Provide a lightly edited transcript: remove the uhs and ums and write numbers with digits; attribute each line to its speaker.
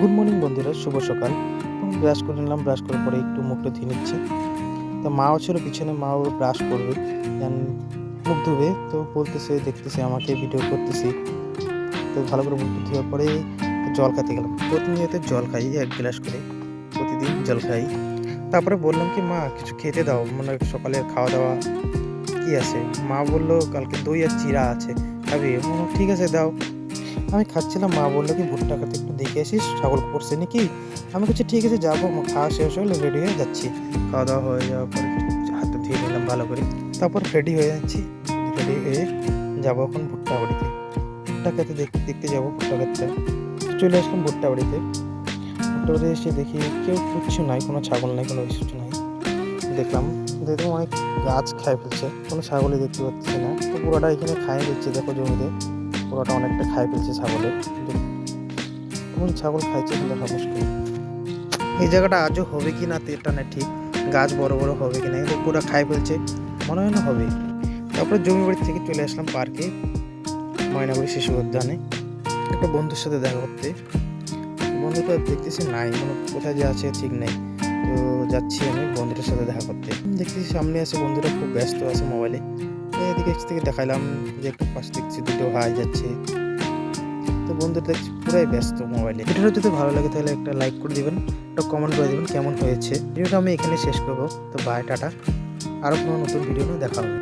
Speaker 1: Good morning বন্ধুরা, শুভ সকাল। Brush করে নিলাম, ব্রাশ করার পরে একটু মুখটা ধুয়ে নিচ্ছে। তো মাও ছিল পিছনে, মাও ব্রাশ করবে, মুখ ধুবে। তো বলতেছে, দেখতেছে আমাকে ভিডিও করতেছি। তো ভালো করে মুখটা ধোয়ার পরে জল খেতে গেলাম। প্রতিনিয়ত জল খাই 1 গ্লাস করে, প্রতিদিন জল খাই। তারপরে বললাম কি, মা কিছু খেতে দাও, মানে সকালের খাওয়া দাওয়া কি আছে। মা বললো কালকে দই আর চিড়া আছে, খাবি? ঠিক আছে দাও। আমি খাচ্ছিলাম, মা বললো কি ভুট্টা খেতে একটু দেখে আসিস, ছাগল পড়ছে নাকি। আমি বলছি ঠিক আছে যাবো, খাওয়া শেষ হলে রেডি হয়ে যাচ্ছি। খাওয়া দাওয়া হয়ে যাওয়ার পরে হাতটা ধুয়ে নিলাম ভালো করে, তারপর রেডি হয়ে যাচ্ছি। রেডি হয়ে যাবো এখন ভুট্টা বাড়িতে, ভুট্টা খেতে দেখতে যাবো ভুট্টা খেতে। চলে আসলাম ভুট্টা বাড়িতে। ভুট্টা বাড়িতে এসে দেখি কেউ কিচ্ছু নাই, কোনো ছাগল নাই, কোনো কিছু নাই। দেখলাম অনেক গাছ খায় ফেলছে, কোনো ছাগলই দেখতে পাচ্ছি না। তো পুরোটা এখানে খাইয়ে দিচ্ছে, দেখো জমিতে পুরোটা অনেকটা খাই ফেলছে ছাগলের। কোন ছাগল খাইছে দেখা মুশকিল। এই জায়গাটা আজও হবে কি না এটা না ঠিক, গাছ বড় বড় হবে কিনা, কিন্তু পুরো খাই ফেলছে, মনে হয় না হবে। তারপরে জমি বাড়ি থেকে চলে আসলাম পার্কে, ময়নাগুড়ি শিশু উদ্যানে, একটা বন্ধুর সাথে দেখা করতে। বন্ধুটা দেখতেছি নাই, মানে কোথায় যে আছে ঠিক নেই। তো যাচ্ছি আমি বন্ধুটার সাথে দেখা করতে। দেখতেছি সামনে আছে, বন্ধুরা খুব ব্যস্ত আছে মোবাইলে। এদিকে থেকে দেখাইলাম যে একটু পাশে দেখছি দুটো ভাই যাচ্ছে। তো বন্ধুরা দেখছি পুরাই ব্যস্ত মোবাইলে। ভিডিওটা যদি ভালো লাগে তাহলে একটা লাইক করে দিবেন, একটা কমেন্ট করে দিবেন কেমন হয়েছে। ভিডিওটা আমি এখানে শেষ করবো। তো বাই, টাটা। আরও কোনো নতুন ভিডিও নিয়ে দেখা হবে।